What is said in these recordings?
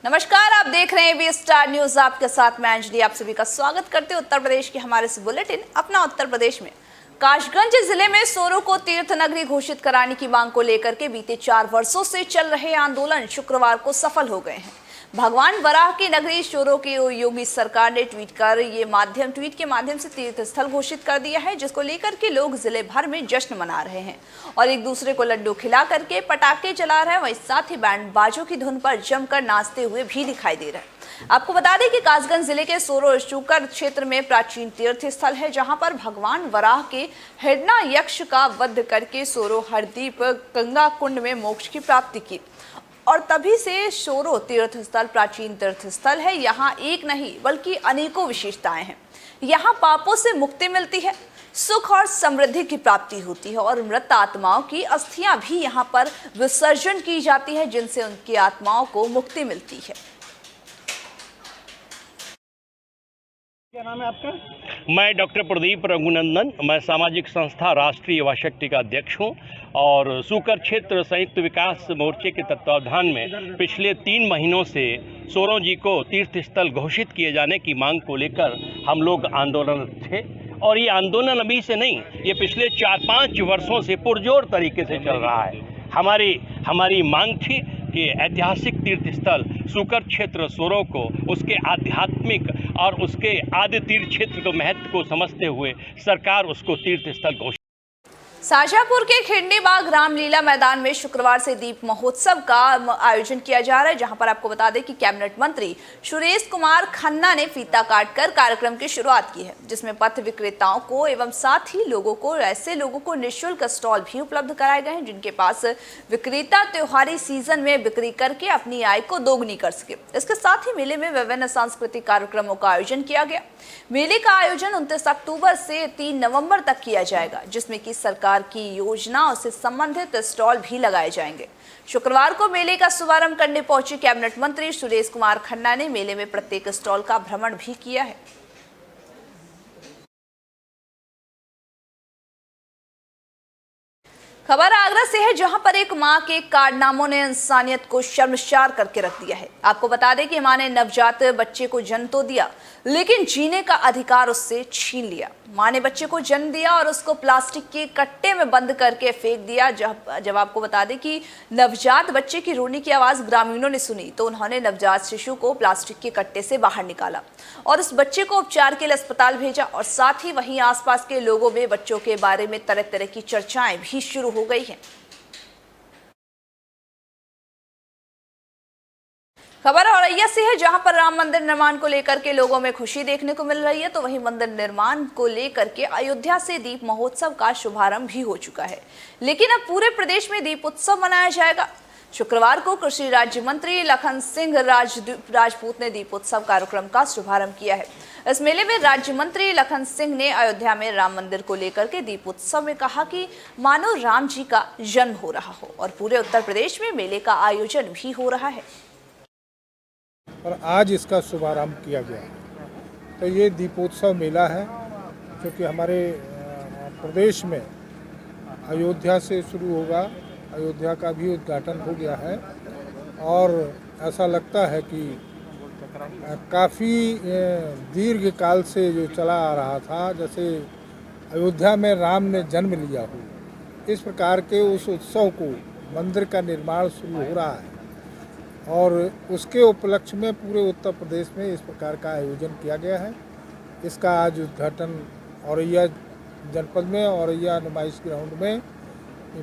नमस्कार, आप देख रहे हैं बी स्टार न्यूज। आपके साथ मैं अंजलि आप सभी का स्वागत करते हैं उत्तर प्रदेश के हमारे इस बुलेटिन अपना उत्तर प्रदेश में। कासगंज जिले में सोरो को तीर्थ नगरी घोषित कराने की मांग को लेकर के बीते 4 वर्षों से चल रहे आंदोलन शुक्रवार को सफल हो गए हैं। भगवान वराह की नगरी सोरो की योगी सरकार ने ट्वीट के माध्यम से तीर्थ स्थल घोषित कर दिया है, जिसको लेकर के लोग जिले भर में जश्न मना रहे हैं और एक दूसरे को लड्डू खिला करके पटाखे चला रहे हैं। वहीं साथ ही बैंड बाजों की धुन पर जमकर नाचते हुए भी दिखाई दे रहे हैं। आपको बता दें कि कासगंज जिले के सोरो शूकर क्षेत्र में प्राचीन तीर्थ स्थल है, जहां पर भगवान वराह के हिरण्या यक्ष का वध करके सोरो हरदीप गंगा कुंड में मोक्ष की प्राप्ति की और तभी से सोरो तीर्थ स्थल प्राचीन तीर्थ स्थल है। यहाँ एक नहीं बल्कि अनेकों विशेषताएं हैं। यहाँ पापों से मुक्ति मिलती है, सुख और समृद्धि की प्राप्ति होती है और मृत आत्माओं की अस्थियां भी यहाँ पर विसर्जन की जाती है, जिनसे उनकी आत्माओं को मुक्ति मिलती है। क्या नाम है आपका? मैं डॉक्टर प्रदीप रघुनंदन, मैं सामाजिक संस्था राष्ट्रीय युवा शक्ति का अध्यक्ष हूं और सूकर क्षेत्र संयुक्त विकास मोर्चे के तत्वावधान में पिछले 3 महीनों से सोरो जी को तीर्थ स्थल घोषित किए जाने की मांग को लेकर हम लोग आंदोलनरत थे और ये आंदोलन अभी से नहीं, ये पिछले 4-5 वर्षों से पुरजोर तरीके से चल रहा है। हमारी मांग थी कि ऐतिहासिक तीर्थ स्थल सूकर क्षेत्र सोरो को उसके आध्यात्मिक और उसके आदि तीर्थ क्षेत्र को महत्व को समझते हुए सरकार उसको तीर्थ स्थल घोषित। शाजापुर के खिंडी बाग रामलीला मैदान में शुक्रवार से दीप महोत्सव का आयोजन किया जा रहा है, जहां पर आपको बता दें कि कैबिनेट मंत्री सुरेश कुमार खन्ना ने फीता काटकर कार्यक्रम की शुरुआत की है, जिसमें पथ विक्रेताओं को एवं साथ ही ऐसे लोगों को निःशुल्क स्टॉल भी उपलब्ध कराए गए हैं, जिनके पास विक्रेता त्योहारी सीजन में बिक्री करके अपनी आय को दोगुनी कर सके। इसके साथ ही मेले में विभिन्न सांस्कृतिक कार्यक्रमों का आयोजन किया गया। मेले का आयोजन 29 अक्टूबर से 3 नवंबर तक किया जाएगा, जिसमें कि सरकार की योजनाओं से संबंधित स्टॉल भी लगाए जाएंगे। शुक्रवार को मेले का शुभारंभ करने पहुंचे कैबिनेट मंत्री सुरेश कुमार खन्ना ने मेले में प्रत्येक स्टॉल का भ्रमण भी किया है। खबर आगरा से है, जहां पर एक मां के कारनामों ने इंसानियत को शर्मसार करके रख दिया है। आपको बता दें कि मां ने नवजात बच्चे को जन्म तो दिया, लेकिन जीने का अधिकार उससे छीन लिया। मां ने बच्चे को जन्म दिया और उसको प्लास्टिक के कट्टे में बंद करके फेंक दिया। जब आपको बता दें कि नवजात बच्चे की रोने की आवाज़ ग्रामीणों ने सुनी, तो उन्होंने नवजात शिशु को प्लास्टिक के कट्टे से बाहर निकाला और उस बच्चे को उपचार के लिए अस्पताल भेजा और साथ ही वहीं आसपास के लोगों में बच्चों के बारे में तरह तरह की चर्चाएं भी शुरू हो गई हैं। खबर औरैया से है, जहां पर राम मंदिर निर्माण को लेकर के लोगों में खुशी देखने को मिल रही है, तो वहीं मंदिर निर्माण को लेकर के अयोध्या से दीप महोत्सव का शुभारंभ भी हो चुका है, लेकिन अब पूरे प्रदेश में दीप उत्सव मनाया जाएगा। शुक्रवार को कृषि राज्य मंत्री लखन सिंह राजपूत ने दीपोत्सव कार्यक्रम का शुभारंभ किया है। इस मेले में राज्य मंत्री लखन सिंह ने अयोध्या में राम मंदिर को लेकर के दीपोत्सव में कहा कि मानो राम जी का जन्म हो रहा हो और पूरे उत्तर प्रदेश में मेले का आयोजन भी हो रहा है और आज इसका शुभारंभ किया गया। तो ये दीपोत्सव मेला है, क्योंकि हमारे प्रदेश में अयोध्या से शुरू होगा। अयोध्या का भी उद्घाटन हो गया है और ऐसा लगता है कि काफ़ी दीर्घ काल से जो चला आ रहा था, जैसे अयोध्या में राम ने जन्म लिया हो, इस प्रकार के उस उत्सव को मंदिर का निर्माण शुरू हो रहा है और उसके उपलक्ष्य में पूरे उत्तर प्रदेश में इस प्रकार का आयोजन किया गया है। इसका आज उद्घाटन औरैया जनपद में औरैया नुमाइश ग्राउंड में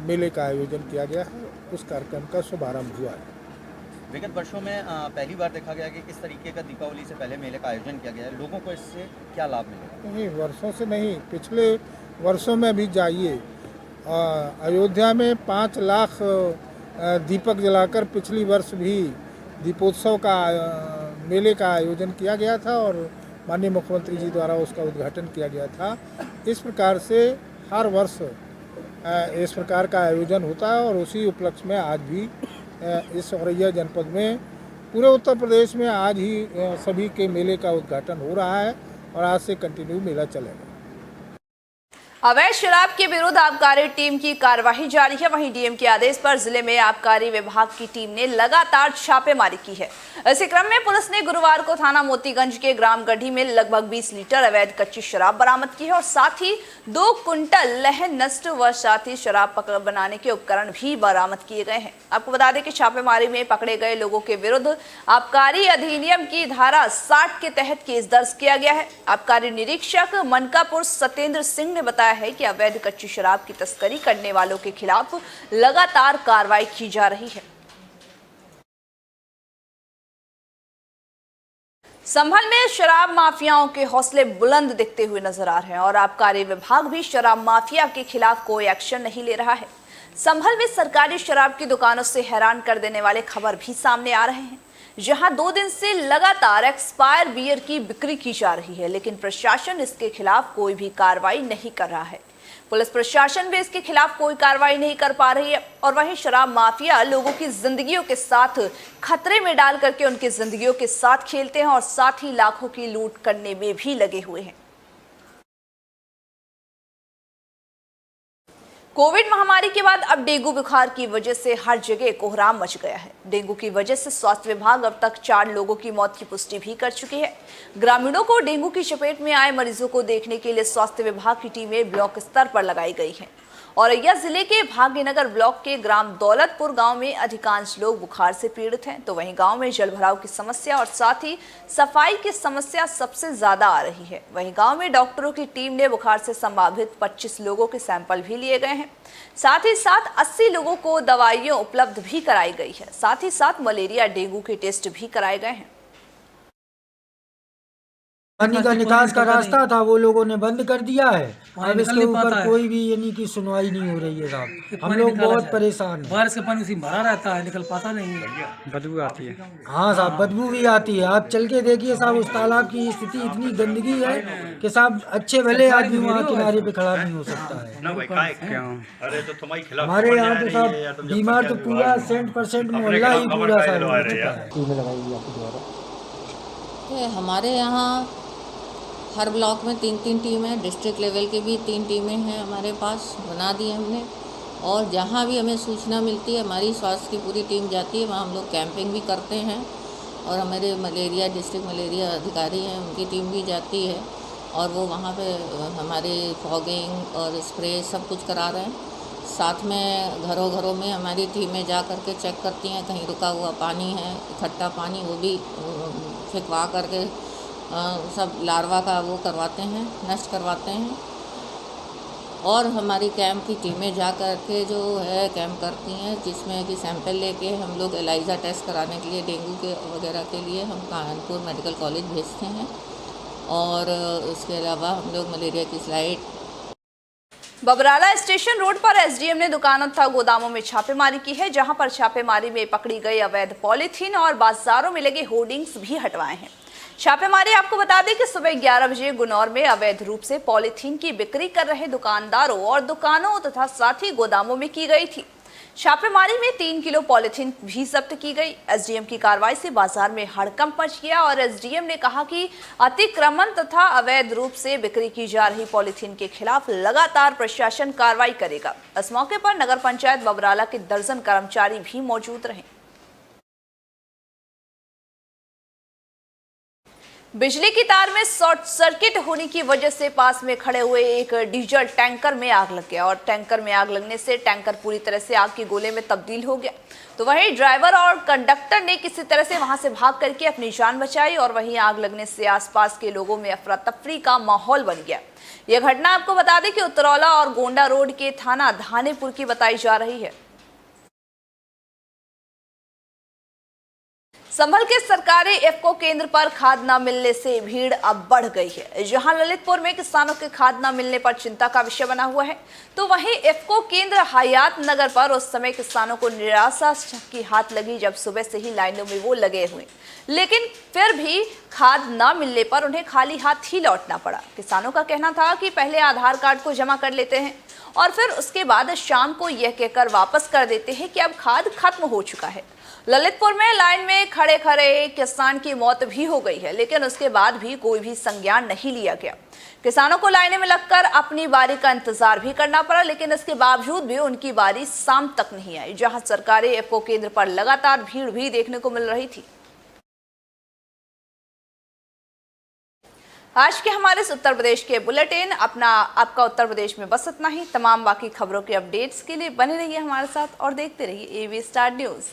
मेले का आयोजन किया गया है। उस कार्यक्रम का शुभारंभ हुआ है। विगत वर्षों में पहली बार देखा गया कि किस तरीके का दीपावली से पहले मेले का आयोजन किया गया है। लोगों को इससे क्या लाभ मिलेगा? नहीं, वर्षों से नहीं, पिछले वर्षों में भी जाइए, अयोध्या में 5 लाख दीपक जलाकर पिछली वर्ष भी दीपोत्सव का मेले का आयोजन किया गया था और माननीय मुख्यमंत्री जी द्वारा उसका उद्घाटन किया गया था। इस प्रकार से हर वर्ष इस प्रकार का आयोजन होता है और उसी उपलक्ष्य में आज भी इस औरैया जनपद में पूरे उत्तर प्रदेश में आज ही सभी के मेले का उद्घाटन हो रहा है और आज से कंटिन्यू मेला चलेगा। अवैध शराब के विरुद्ध आबकारी टीम की कार्यवाही जारी है। वहीं डीएम के आदेश पर जिले में आबकारी विभाग की टीम ने लगातार छापेमारी की है। इसी क्रम में पुलिस ने गुरुवार को थाना मोतीगंज के ग्राम गढ़ी में लगभग 20 लीटर अवैध कच्ची शराब बरामद की है और साथ ही 2 कुंटल लहन नष्ट व साथ ही शराब बनाने के उपकरण भी बरामद किए गए हैं। आपको बता दें कि छापेमारी में पकड़े गए लोगों के विरुद्ध आबकारी अधिनियम की धारा 60 के तहत केस दर्ज किया गया है। आबकारी निरीक्षक मनकापुर सत्येंद्र सिंह ने बताया है कि अवैध कच्ची शराब की तस्करी करने वालों के खिलाफ लगातार कार्रवाई की जा रही है। संभल में शराब माफियाओं के हौसले बुलंद दिखते हुए नजर आ रहे हैं और आबकारी विभाग भी शराब माफिया के खिलाफ कोई एक्शन नहीं ले रहा है। संभल में सरकारी शराब की दुकानों से हैरान कर देने वाले खबर भी सामने आ रहे हैं, जहां 2 दिन से लगातार एक्सपायर बियर की बिक्री की जा रही है, लेकिन प्रशासन इसके खिलाफ कोई भी कार्रवाई नहीं कर रहा है। पुलिस प्रशासन भी इसके खिलाफ कोई कार्रवाई नहीं कर पा रही है और वहीं शराब माफिया लोगों की जिंदगियों के साथ खतरे में डाल करके उनकी जिंदगियों के साथ खेलते हैं और साथ ही लाखों की लूट करने में भी लगे हुए हैं। कोविड महामारी के बाद अब डेंगू बुखार की वजह से हर जगह कोहराम मच गया है। डेंगू की वजह से स्वास्थ्य विभाग अब तक 4 लोगों की मौत की पुष्टि भी कर चुकी है। ग्रामीणों को डेंगू की चपेट में आए मरीजों को देखने के लिए स्वास्थ्य विभाग की टीमें ब्लॉक स्तर पर लगाई गई हैं। औरैया जिले के भाग्यनगर ब्लॉक के ग्राम दौलतपुर गांव में अधिकांश लोग बुखार से पीड़ित हैं, तो वहीं गांव में जलभराव की समस्या और साथ ही सफाई की समस्या सबसे ज्यादा आ रही है। वहीं गांव में डॉक्टरों की टीम ने बुखार से संभावित 25 लोगों के सैंपल भी लिए गए हैं। साथ ही साथ 80 लोगों को दवाइयां उपलब्ध भी कराई गई है। साथ ही साथ मलेरिया डेंगू के टेस्ट भी कराए गए हैं। पानी का निकास का रास्ता था वो लोगों ने बंद कर दिया है। अब इसके ऊपर कोई भी यानी कि सुनवाई नहीं हो रही है साहब। हम लोग बहुत परेशान हैं। बारिश का पानी उसी भरा रहता है, निकल पाता नहीं है, बदबू आती है। हाँ साहब, बदबू भी आती है। आप चल के देखिए साहब, उस तालाब की स्थिति इतनी गंदगी है कि साहब अच्छे भले आदमी वहाँ किनारे पे खड़ा नहीं हो सकता है। हमारे यहाँ तो साहब बीमार तो पूरा 100% मोहल्ला ही पूरा साहब। हमारे यहाँ हर ब्लॉक में 3-3 टीमें, डिस्ट्रिक्ट लेवल की भी 3 टीमें हैं हमारे पास, बना दी हमने। और जहाँ भी हमें सूचना मिलती है हमारी स्वास्थ्य की पूरी टीम जाती है, वहाँ हम लोग कैंपिंग भी करते हैं। और हमारे मलेरिया डिस्ट्रिक्ट मलेरिया अधिकारी हैं, उनकी टीम भी जाती है और वो वहाँ पे हमारे फॉगिंग और स्प्रे सब कुछ करा रहे हैं। साथ में घरों घरों में हमारी टीमें जा कर के चेक करती हैं, कहीं रुका हुआ पानी है, इकट्ठा पानी, वो भी फेंकवा करके सब लार्वा का वो करवाते हैं, नष्ट करवाते हैं। और हमारी कैंप की टीमें जा कर के जो है कैंप करती हैं, जिसमें कि सैंपल लेके हम लोग एलाइजा टेस्ट कराने के लिए डेंगू के वगैरह के लिए हम कानपुर मेडिकल कॉलेज भेजते हैं। और उसके अलावा हम लोग मलेरिया की स्लाइड। बबराला स्टेशन रोड पर एसडीएम ने दुकानों तथा गोदामों में छापेमारी की है, जहां पर छापेमारी में पकड़ी गई अवैध पॉलीथीन और बाजारों में लगे होर्डिंग्स भी हटवाए हैं। छापेमारी आपको बता दें कि सुबह 11 बजे गुनौर में अवैध रूप से पॉलीथीन की बिक्री कर रहे दुकानदारों और दुकानों तथा साथ ही गोदामों में की गई थी। छापेमारी में 3 किलो पॉलीथीन भी जब्त की गई। एसडीएम की कार्रवाई से बाजार में हड़कंप मच गया और एसडीएम ने कहा कि अतिक्रमण तथा अवैध रूप से बिक्री की जा रही पॉलीथीन के खिलाफ लगातार प्रशासन कार्रवाई करेगा। इस मौके पर नगर पंचायत बबराला के दर्जन कर्मचारी भी मौजूद रहे। बिजली की तार में शॉर्ट सर्किट होने की वजह से पास में खड़े हुए एक डीजल टैंकर में आग लग गया और टैंकर में आग लगने से टैंकर पूरी तरह से आग के गोले में तब्दील हो गया। तो वहीं ड्राइवर और कंडक्टर ने किसी तरह से वहां से भाग करके अपनी जान बचाई और वहीं आग लगने से आसपास के लोगों में अफरा तफरी का माहौल बन गया। यह घटना आपको बता दें कि उत्तरौला और गोंडा रोड के थाना धानेपुर की बताई जा रही है। संभल के सरकारी इफ्को केंद्र पर खाद न मिलने से भीड़ अब बढ़ गई है। जहां ललितपुर में किसानों के खाद न मिलने पर चिंता का विषय बना हुआ है, तो वहीं इफ्को केंद्र हयात नगर पर उस समय किसानों को निराशा की हाथ लगी जब सुबह से ही लाइनों में वो लगे हुए, लेकिन फिर भी खाद न मिलने पर उन्हें खाली हाथ ही लौटना पड़ा। किसानों का कहना था कि पहले आधार कार्ड को जमा कर लेते हैं और फिर उसके बाद शाम को यह कहकर वापस कर देते हैं कि अब खाद खत्म हो चुका है। ललितपुर में लाइन में खड़े खड़े एक किसान की मौत भी हो गई है, लेकिन उसके बाद भी कोई भी संज्ञान नहीं लिया गया। किसानों को लाइन में लगकर अपनी बारी का इंतजार भी करना पड़ा, लेकिन इसके बावजूद भी उनकी बारी शाम तक नहीं आई, जहां सरकारी एपो केंद्र पर लगातार भीड़ भी देखने को मिल रही थी। आज के हमारे इस उत्तर प्रदेश के बुलेटिन आपका उत्तर प्रदेश में बस इतना ही। तमाम बाकी खबरों के अपडेट्स के लिए बने रहिए हमारे साथ और देखते रहिए एबी स्टार न्यूज़।